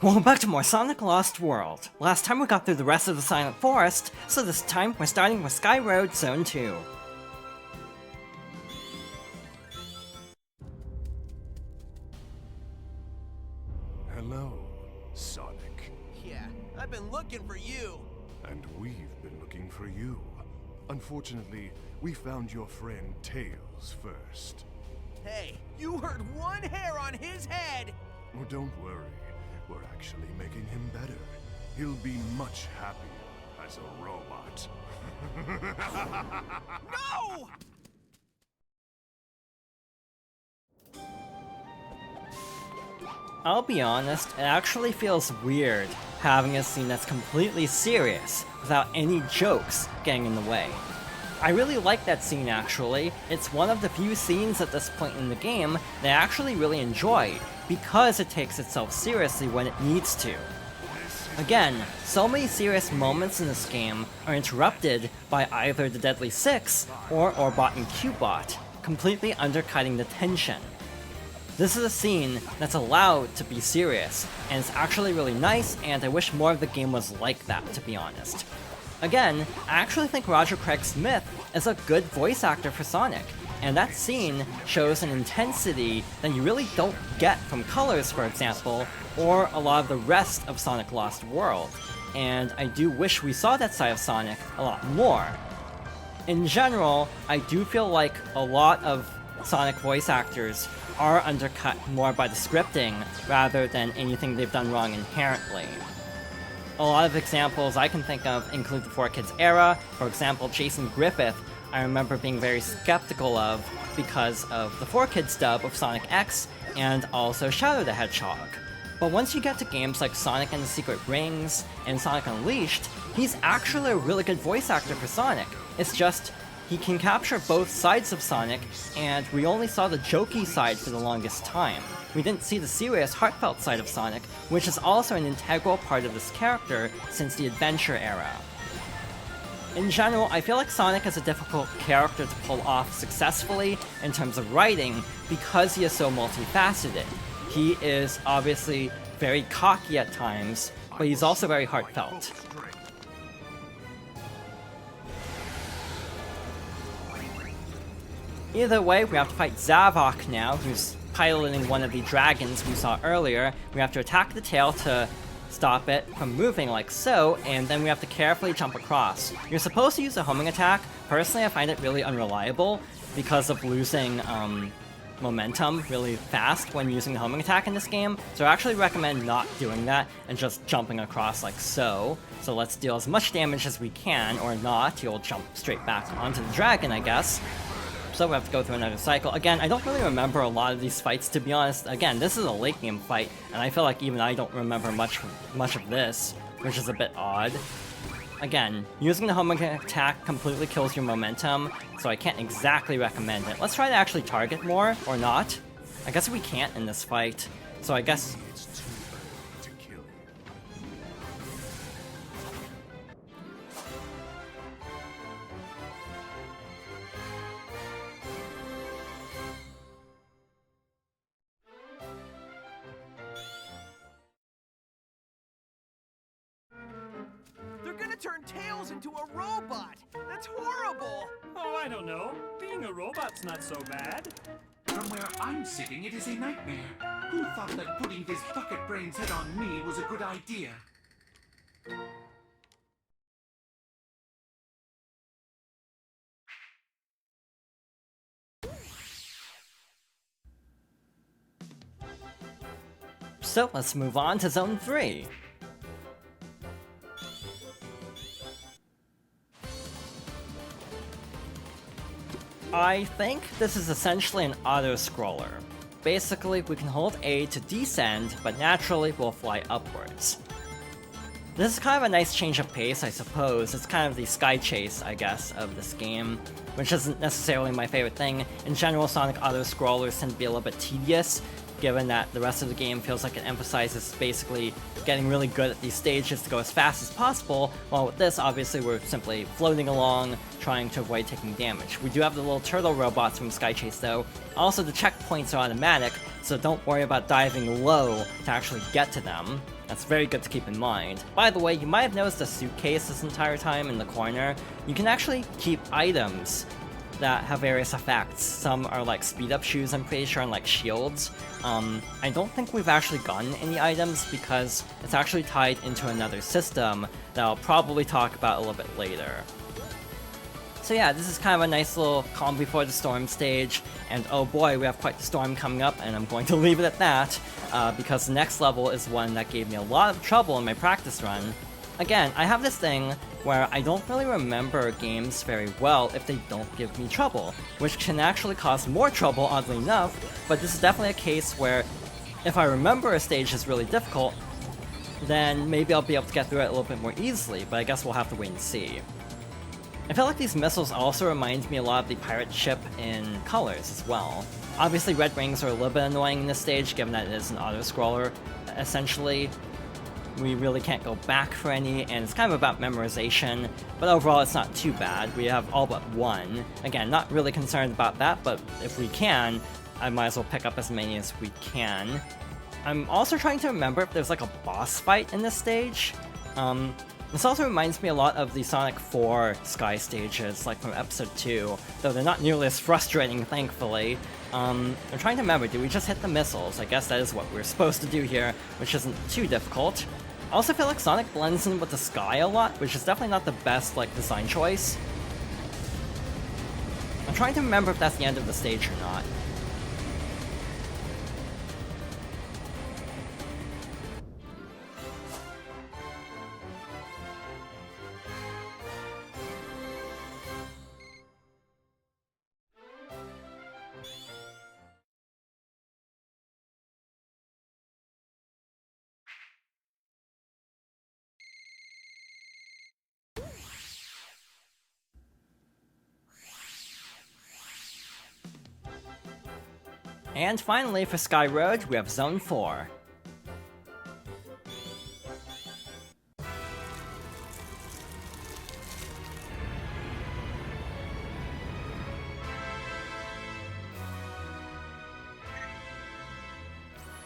Welcome back to more Sonic Lost World. Last time we got through the rest of the Silent Forest, so this time we're starting with Sky Road Zone 2. Hello, Sonic. Yeah, I've been looking for you. And we've been looking for you. Unfortunately, we found your friend Tails first. Hey, you heard one hair on his head! Oh, don't worry. We're actually making him better. He'll be much happier as a robot. No! I'll be honest, it actually feels weird having a scene that's completely serious, without any jokes getting in the way. I really like that scene actually. It's one of the few scenes at this point in the game that I actually really enjoy, because it takes itself seriously when it needs to. Again, so many serious moments in this game are interrupted by either the Deadly Six or Orbot and Cubot, completely undercutting the tension. This is a scene that's allowed to be serious, and it's actually really nice, and I wish more of the game was like that, to be honest. Again, I actually think Roger Craig Smith is a good voice actor for Sonic, and that scene shows an intensity that you really don't get from Colors, for example, or a lot of the rest of Sonic Lost World, and I do wish we saw that side of Sonic a lot more. In general, I do feel like a lot of Sonic voice actors are undercut more by the scripting rather than anything they've done wrong inherently. A lot of examples I can think of include the 4Kids era. For example, Jason Griffith, I remember being very skeptical of because of the 4Kids dub of Sonic X and also Shadow the Hedgehog. But once you get to games like Sonic and the Secret Rings and Sonic Unleashed, he's actually a really good voice actor for Sonic. It's just, he can capture both sides of Sonic, and we only saw the jokey side for the longest time. We didn't see the serious, heartfelt side of Sonic, which is also an integral part of this character since the Adventure era. In general, I feel like Sonic is a difficult character to pull off successfully in terms of writing because he is so multifaceted. He is obviously very cocky at times, but he's also very heartfelt. Either way, we have to fight Zavok now, who's piloting one of the dragons we saw earlier. We have to attack the tail to stop it from moving like so, and then we have to carefully jump across. You're supposed to use a homing attack. Personally, I find it really unreliable because of losing momentum really fast when using the homing attack in this game, so I actually recommend not doing that and just jumping across like so. So let's deal as much damage as we can, or not. You'll jump straight back onto the dragon, I guess. So we have to go through another cycle. Again, I don't really remember a lot of these fights, to be honest. Again, this is a late game fight, and I feel like even I don't remember much of this, which is a bit odd. Again, using the homing attack completely kills your momentum, so I can't exactly recommend it. Let's try to actually target more, or not. I guess we can't in this fight, so I guess... Turn Tails into a robot! That's horrible! Oh, I don't know. Being a robot's not so bad. From where I'm sitting, it is a nightmare. Who thought that putting this bucket brain's head on me was a good idea? So let's move on to Zone 3. I think this is essentially an auto-scroller. Basically, we can hold A to descend, but naturally we'll fly upwards. This is kind of a nice change of pace, I suppose. It's kind of the sky chase, I guess, of this game, which isn't necessarily my favorite thing. In general, Sonic auto-scrollers tend to be a little bit tedious, given that the rest of the game feels like it emphasizes basically getting really good at these stages to go as fast as possible, while with this, obviously, we're simply floating along, trying to avoid taking damage. We do have the little turtle robots from Sky Chase, though. Also, the checkpoints are automatic, so don't worry about diving low to actually get to them. That's very good to keep in mind. By the way, you might have noticed a suitcase this entire time in the corner. You can actually keep items that have various effects. Some are like speed up shoes, I'm pretty sure, and like shields. I don't think we've actually gotten any items because it's actually tied into another system that I'll probably talk about a little bit later. So yeah, this is kind of a nice little calm before the storm stage, and oh boy, we have quite the storm coming up, and I'm going to leave it at that, because the next level is one that gave me a lot of trouble in my practice run. Again, I have this thing where I don't really remember games very well if they don't give me trouble, which can actually cause more trouble, oddly enough, but this is definitely a case where if I remember a stage is really difficult, then maybe I'll be able to get through it a little bit more easily, but I guess we'll have to wait and see. I feel like these missiles also remind me a lot of the pirate ship in Colors as well. Obviously red rings are a little bit annoying in this stage, given that it is an auto-scroller, essentially. We really can't go back for any, and it's kind of about memorization, but overall it's not too bad. We have all but one. Again, not really concerned about that, but if we can, I might as well pick up as many as we can. I'm also trying to remember if there's like a boss fight in this stage. This also reminds me a lot of the Sonic 4 Sky stages, like from Episode 2, though they're not nearly as frustrating, thankfully. I'm trying to remember, did we just hit the missiles? I guess that is what we're supposed to do here, which isn't too difficult. I also feel like Sonic blends in with the sky a lot, which is definitely not the best, like, design choice. I'm trying to remember if that's the end of the stage or not. And finally, for Sky Road, we have Zone 4.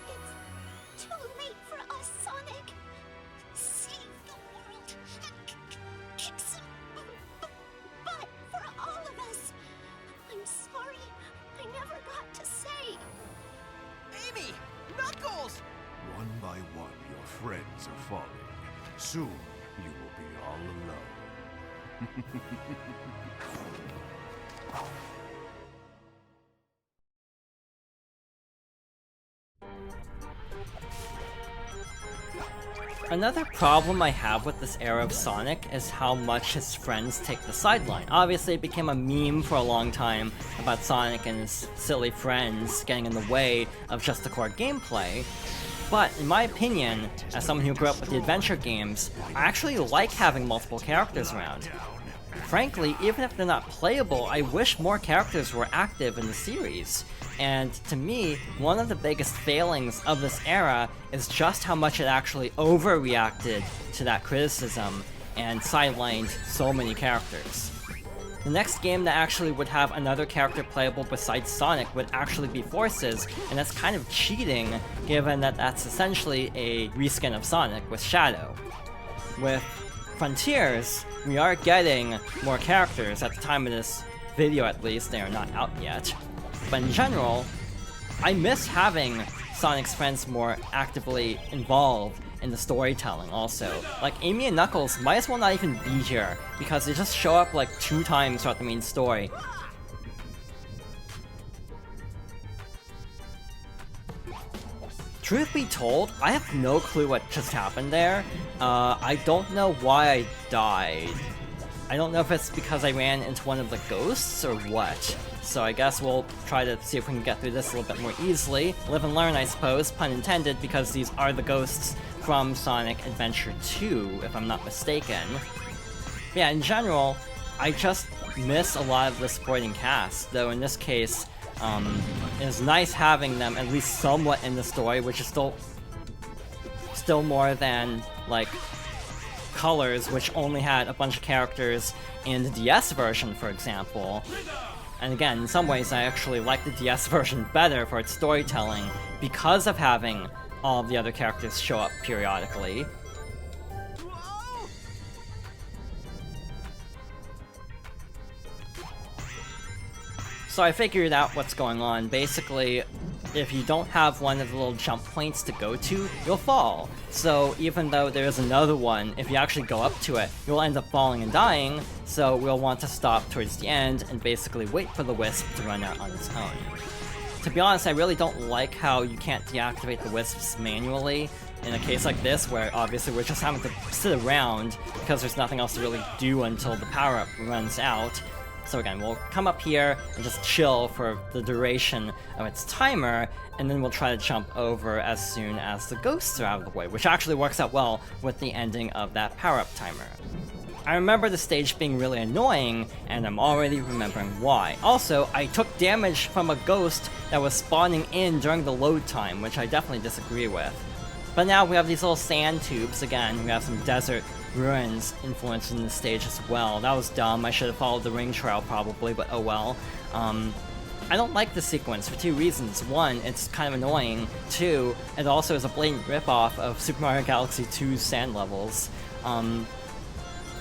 It's too late for us, Sonic. Save the world and kick some butt for all of us. I'm sorry, I never got to say. Amy! Knuckles! One by one, your friends are falling. Soon, you will be all alone. Another problem I have with this era of Sonic is how much his friends take the sideline. Obviously, it became a meme for a long time about Sonic and his silly friends getting in the way of just the core gameplay. But in my opinion, as someone who grew up with the adventure games, I actually like having multiple characters around. Frankly, even if they're not playable, I wish more characters were active in the series. And to me, one of the biggest failings of this era is just how much it actually overreacted to that criticism and sidelined so many characters. The next game that actually would have another character playable besides Sonic would actually be Forces, and that's kind of cheating given that that's essentially a reskin of Sonic with Shadow. With Frontiers, we are getting more characters. At the time of this video at least, they are not out yet. But in general, I miss having Sonic's friends more actively involved in the storytelling also. Like, Amy and Knuckles might as well not even be here, because they just show up like 2 times throughout the main story. Truth be told, I have no clue what just happened there. I don't know why I died. I don't know if it's because I ran into one of the ghosts or what. So I guess we'll try to see if we can get through this a little bit more easily. Live and learn, I suppose, pun intended, because these are the ghosts from Sonic Adventure 2, if I'm not mistaken. But yeah, in general, I just miss a lot of the supporting cast, though in this case, it's nice having them at least somewhat in the story, which is still more than, like, Colors, which only had a bunch of characters in the DS version, for example. And again, in some ways I actually like the DS version better for its storytelling because of having all of the other characters show up periodically. Whoa! So I figured out what's going on. Basically, if you don't have one of the little jump points to go to, you'll fall. So even though there's another one, if you actually go up to it, you'll end up falling and dying, so we'll want to stop towards the end and basically wait for the Wisp to run out on its own. To be honest, I really don't like how you can't deactivate the Wisps manually in a case like this, where obviously we're just having to sit around because there's nothing else to really do until the power-up runs out. So again, we'll come up here and just chill for the duration of its timer, and then we'll try to jump over as soon as the ghosts are out of the way, which actually works out well with the ending of that power-up timer. I remember the stage being really annoying, and I'm already remembering why. Also, I took damage from a ghost that was spawning in during the load time, which I definitely disagree with. But now we have these little sand tubes again, we have some desert ruins influenced in the stage as well. That was dumb, I should have followed the ring trail probably, but oh well. I don't like the sequence for two reasons. One, it's kind of annoying. Two, it also is a blatant ripoff of Super Mario Galaxy 2's sand levels.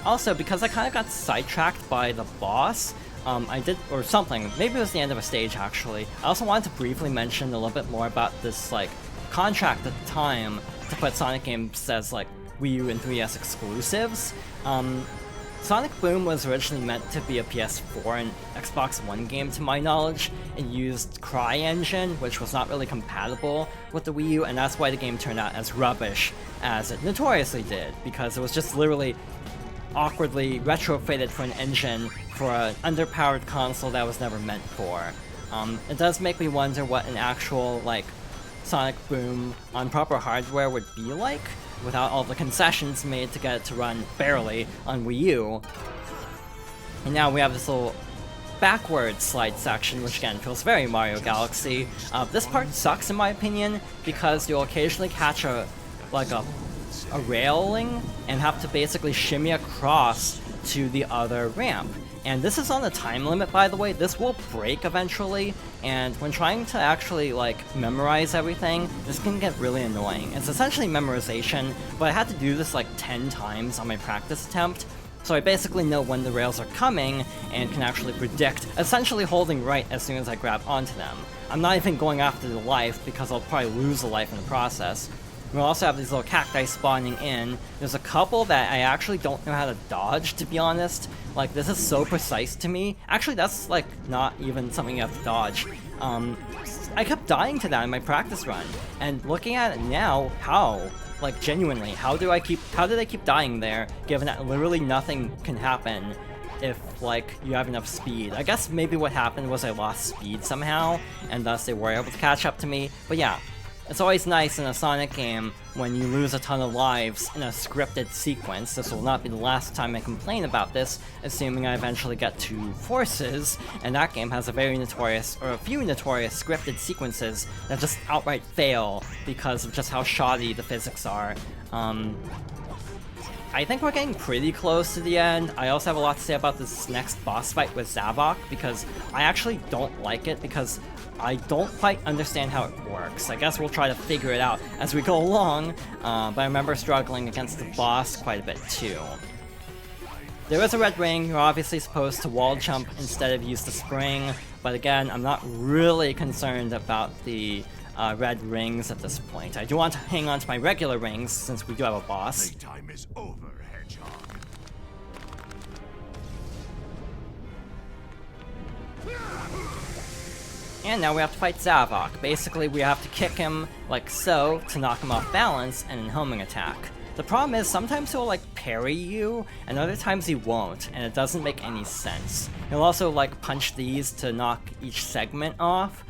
Also, because I kind of got sidetracked by the boss, or something, maybe it was the end of a stage actually. I also wanted to briefly mention a little bit more about this, like, contract at the time to put Sonic games as, like, Wii U and 3DS exclusives. Sonic Boom was originally meant to be a PS4 and Xbox One game to my knowledge. It used CryEngine, which was not really compatible with the Wii U, and that's why the game turned out as rubbish as it notoriously did, because it was just literally awkwardly retrofitted for an engine for an underpowered console that was never meant for. It does make me wonder what an actual, like, Sonic Boom on proper hardware would be like, without all the concessions made to get it to run barely on Wii U. And now we have this little backward slide section, which again feels very Mario Galaxy. This part sucks in my opinion, because you'll occasionally catch a railing and have to basically shimmy across to the other ramp. And this is on a time limit, by the way. This will break eventually, and when trying to actually, like, memorize everything, this can get really annoying. It's essentially memorization, but I had to do this like 10 times on my practice attempt, so I basically know when the rails are coming and can actually predict, essentially holding right as soon as I grab onto them. I'm not even going after the life, because I'll probably lose a life in the process. We'll also have these little cacti spawning in. There's a couple that I actually don't know how to dodge, to be honest. Like, this is so precise to me. Actually, that's, like, not even something you have to dodge. I kept dying to that in my practice run. And looking at it now, how? Like, genuinely, how did I keep dying there, given that literally nothing can happen if, like, you have enough speed? I guess maybe what happened was I lost speed somehow, and thus they were able to catch up to me. But yeah. It's always nice in a Sonic game when you lose a ton of lives in a scripted sequence. This will not be the last time I complain about this, assuming I eventually get to Forces, and that game has a few notorious scripted sequences that just outright fail because of just how shoddy the physics are. I think we're getting pretty close to the end. I also have a lot to say about this next boss fight with Zavok, because I actually don't like it, because I don't quite understand how it works. I guess we'll try to figure it out as we go along, but I remember struggling against the boss quite a bit too. There is a red ring. You're obviously supposed to wall jump instead of use the spring, but again, I'm not really concerned about the red rings at this point. I do want to hang on to my regular rings since we do have a boss. Playtime is over, Hedgehog. And now we have to fight Zavok. Basically, we have to kick him like so to knock him off balance and then homing attack. The problem is sometimes he'll like parry you, and other times he won't, and it doesn't make any sense. He'll also like punch these to knock each segment off.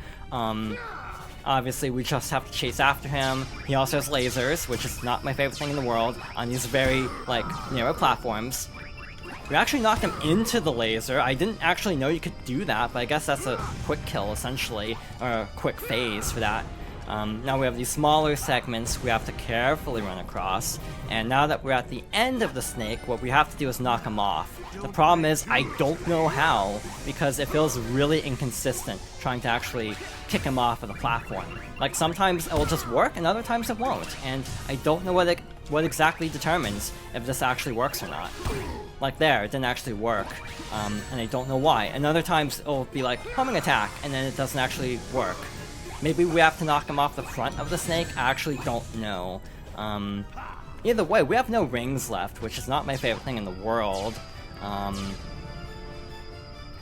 Obviously, we just have to chase after him. He also has lasers, which is not my favorite thing in the world, on these very, like, narrow platforms. We actually knocked him into the laser. I didn't actually know you could do that, but I guess that's a quick kill, essentially, or a quick phase for that. Now we have these smaller segments we have to carefully run across, and now that we're at the end of the snake, what we have to do is knock him off. The problem is, I don't know how, because it feels really inconsistent trying to actually kick him off of the platform. Like, sometimes it will just work, and other times it won't, and I don't know what exactly determines if this actually works or not. Like there, it didn't actually work, and I don't know why. And other times it'll be like, homing attack, and then it doesn't actually work. Maybe we have to knock him off the front of the snake? I actually don't know. Either way, we have no rings left, which is not my favorite thing in the world.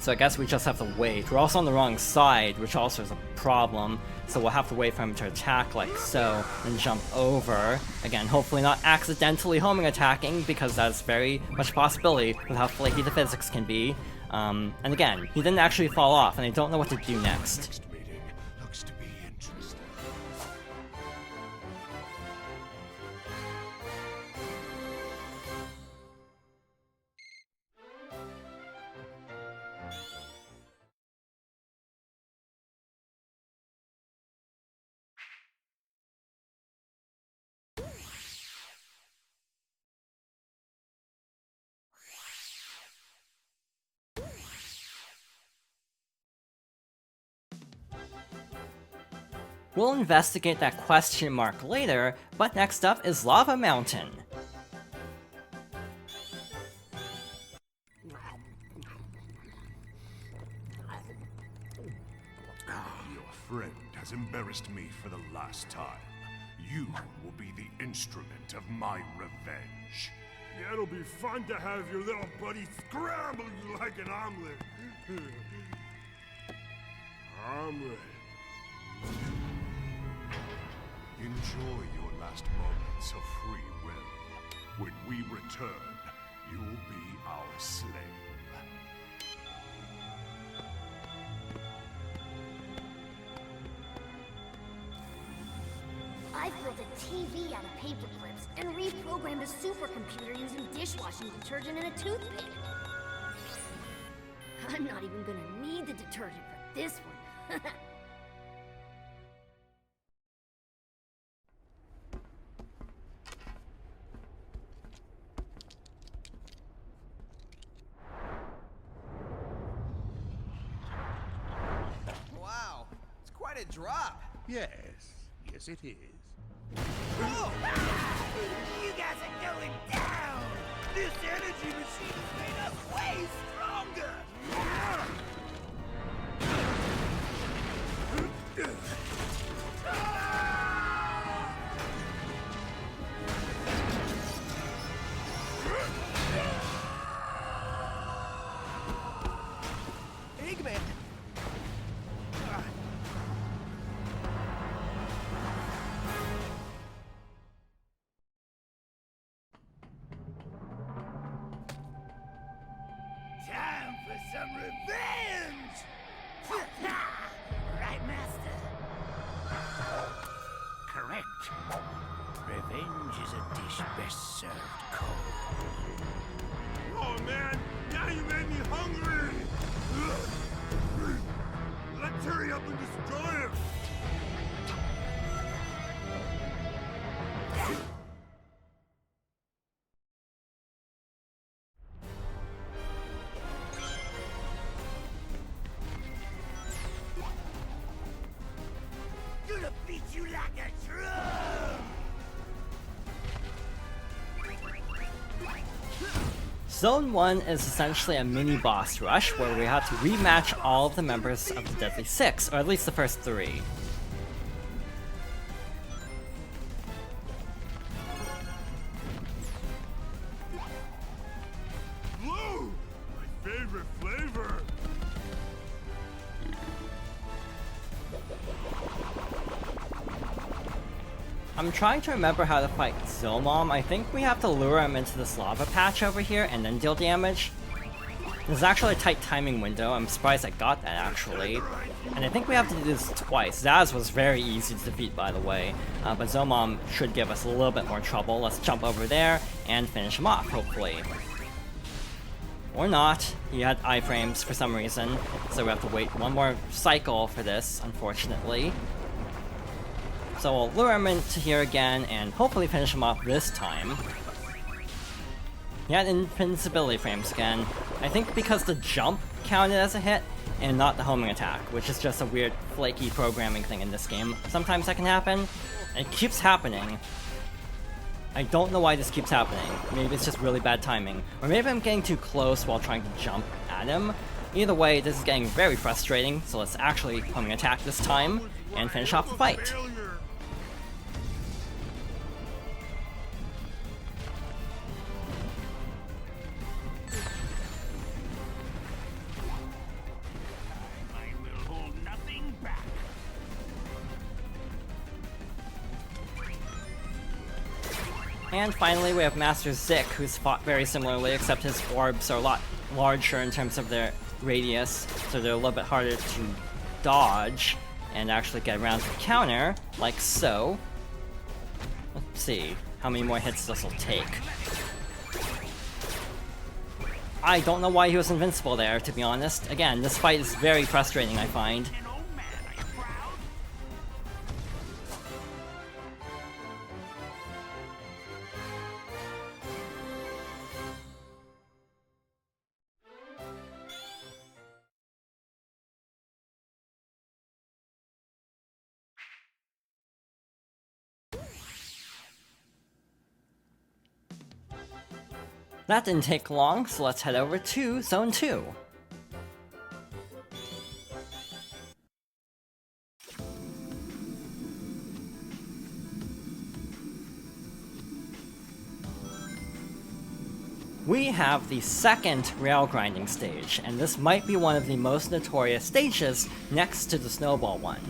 So I guess we just have to wait. We're also on the wrong side, which also is a problem. So we'll have to wait for him to attack like so, and jump over. Again, hopefully not accidentally homing attacking, because that's very much a possibility with how flaky the physics can be. And again, he didn't actually fall off, and I don't know what to do next. Next meeting looks to be interesting. We'll investigate that question mark later, but next up is Lava Mountain. Your friend has embarrassed me for the last time. You will be the instrument of my revenge. Yeah, it'll be fun to have your little buddy scramble you like an omelet. Omelet. Enjoy your last moments of free will. When we return, you'll be our slave. I've built a TV out of paper clips and reprogrammed a supercomputer using dishwashing detergent and a toothpick. I'm not even gonna need the detergent for this one. Wow, it's quite a drop. Yes, yes it is. Whoa! You guys are going down! This energy machine has made us way stronger! Eggman! Time for some revenge! Right, Master? Correct. Revenge is a dish best served cold. Oh man, now you made me hungry! Let's hurry up and destroy him! Gonna beat you like a drum! Zone 1 is essentially a mini boss rush where we have to rematch all of the members of the Deadly Six, or at least the first 3. Blue! My favorite flavor! I'm trying to remember how to fight Zomom. I think we have to lure him into this lava patch over here and then deal damage. There's actually a tight timing window. I'm surprised I got that, actually. And I think we have to do this twice. Zaz was very easy to defeat, by the way. But Zomom should give us a little bit more trouble. Let's jump over there and finish him off, hopefully. Or not. He had iframes for some reason, so we have to wait one more cycle for this, unfortunately. So we'll lure him into here again and hopefully finish him off this time. He had invincibility frames again. I think because the jump counted as a hit and not the homing attack, which is just a weird flaky programming thing in this game. Sometimes that can happen. It keeps happening. I don't know why this keeps happening. Maybe it's just really bad timing. Or maybe I'm getting too close while trying to jump at him. Either way, this is getting very frustrating, so let's actually homing attack this time and finish off the fight. I will hold nothing back. And finally, we have Master Zik, who's fought very similarly, except his orbs are a lot larger in terms of their radius, so they're a little bit harder to dodge and actually get around to counter, like so. Let's see how many more hits this will take. I don't know why he was invincible there, to be honest. Again, this fight is very frustrating, I find. An old man, are you proud? That didn't take long, so let's head over to Zone 2. We have the second rail grinding stage, and this might be one of the most notorious stages next to the snowball one.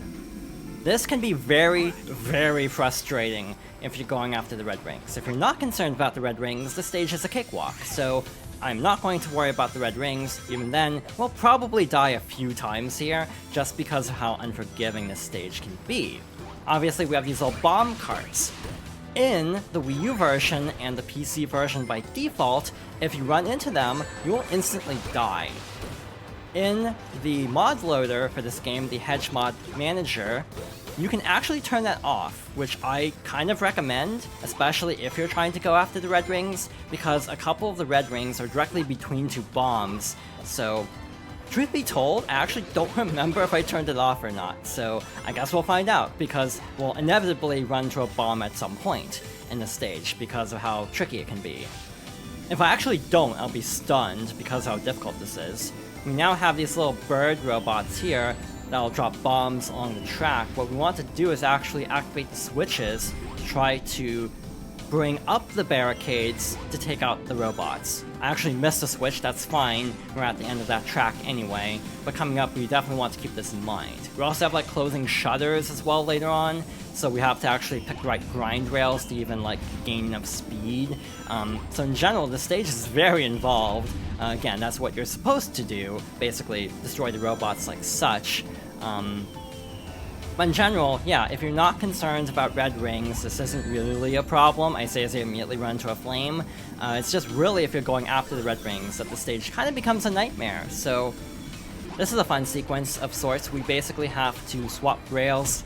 This can be very, very frustrating if you're going after the red rings. If you're not concerned about the red rings, the stage is a cakewalk, so I'm not going to worry about the red rings. Even then, we'll probably die a few times here, just because of how unforgiving this stage can be. Obviously, we have these little bomb carts. In the Wii U version and the PC version by default, if you run into them, you will instantly die. In the mod loader for this game, the HedgeMod Manager, you can actually turn that off, which I kind of recommend, especially if you're trying to go after the red rings, because a couple of the red rings are directly between two bombs, so truth be told, I actually don't remember if I turned it off or not, so I guess we'll find out, because we'll inevitably run into a bomb at some point in the stage because of how tricky it can be. If I actually don't, I'll be stunned because of how difficult this is. We now have these little bird robots here that'll drop bombs along the track. What we want to do is actually activate the switches to try to bring up the barricades to take out the robots. I actually missed a switch, that's fine, we're at the end of that track anyway, but coming up we definitely want to keep this in mind. We also have like closing shutters as well later on, so we have to actually pick the right grind rails to even like gain enough speed. So in general, the stage is very involved. Again, that's what you're supposed to do, basically destroy the robots like such. But in general, yeah, if you're not concerned about red rings, this isn't really a problem. I say as they immediately run to a flame. It's just really if you're going after the red rings that the stage kind of becomes a nightmare. So this is a fun sequence of sorts. We basically have to swap rails.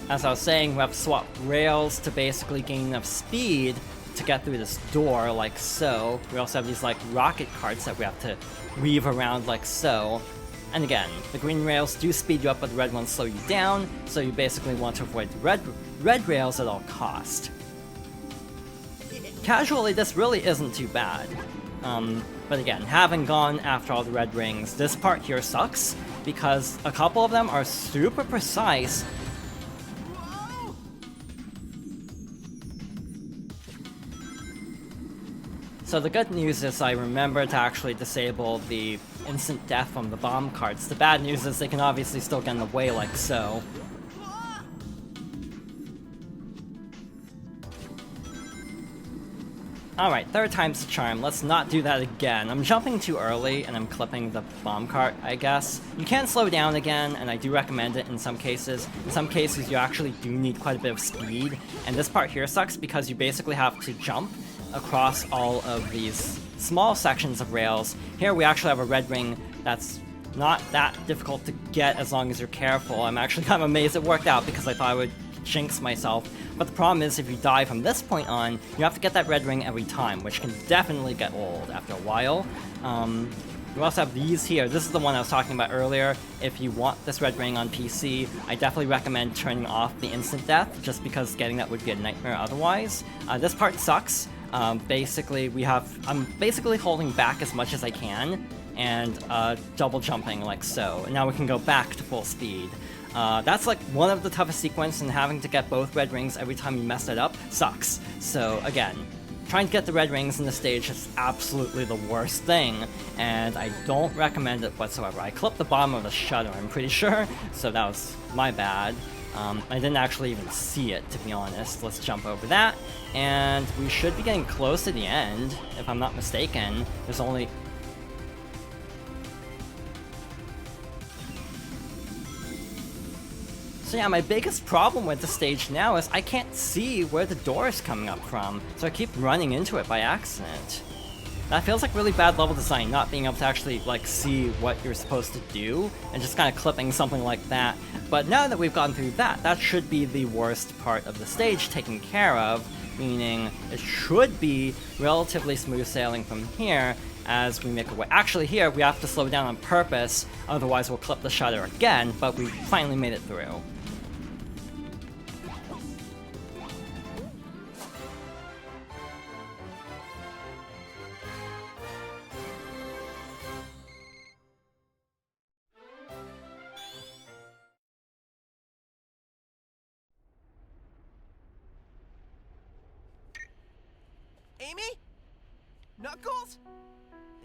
As I was saying, we have to swap rails to basically gain enough speed to get through this door, like so. We also have these like rocket carts that we have to weave around like so. And again, the green rails do speed you up, but the red ones slow you down, so you basically want to avoid the red rails at all cost. Casually, this really isn't too bad. But again, having gone after all the red rings, this part here sucks, because a couple of them are super precise. So the good news is I remember to actually disable the instant death from the bomb carts. The bad news is they can obviously still get in the way like so. Alright, third time's the charm. Let's not do that again. I'm jumping too early and I'm clipping the bomb cart, I guess. You can slow down again, and I do recommend it in some cases. In some cases, you actually do need quite a bit of speed. And this part here sucks because you basically have to jump across all of these small sections of rails. Here we actually have a red ring that's not that difficult to get as long as you're careful. I'm actually kind of amazed it worked out because I thought I would jinx myself. But the problem is if you die from this point on, you have to get that red ring every time, which can definitely get old after a while. We also have these here. This is the one I was talking about earlier. If you want this red ring on PC, I definitely recommend turning off the instant death, just because getting that would be a nightmare otherwise. This part sucks. Basically, I'm basically holding back as much as I can, and double jumping like so. And now we can go back to full speed. That's like one of the toughest sequences, and having to get both red rings every time you mess it up sucks. So again, trying to get the red rings in the stage is absolutely the worst thing, and I don't recommend it whatsoever. I clipped the bottom of the shutter, I'm pretty sure, so that was my bad. I didn't actually even see it, to be honest. Let's jump over that, and we should be getting close to the end, if I'm not mistaken. There's only... So yeah, my biggest problem with the stage now is I can't see where the door is coming up from, so I keep running into it by accident. That feels like really bad level design, not being able to actually, like, see what you're supposed to do, and just kind of clipping something like that. But now that we've gotten through that, that should be the worst part of the stage taken care of, meaning it should be relatively smooth sailing from here as we make our way. Actually, here we have to slow down on purpose, otherwise we'll clip the shutter again, but we finally made it through. Amy? Knuckles?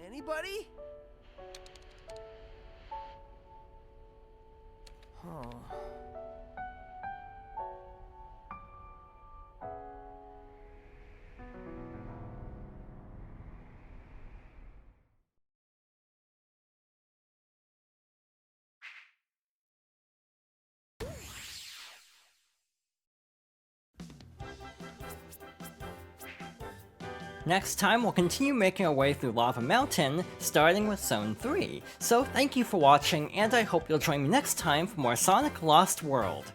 Anybody? Huh. Next time, we'll continue making our way through Lava Mountain, starting with Zone 3. So thank you for watching, and I hope you'll join me next time for more Sonic Lost World.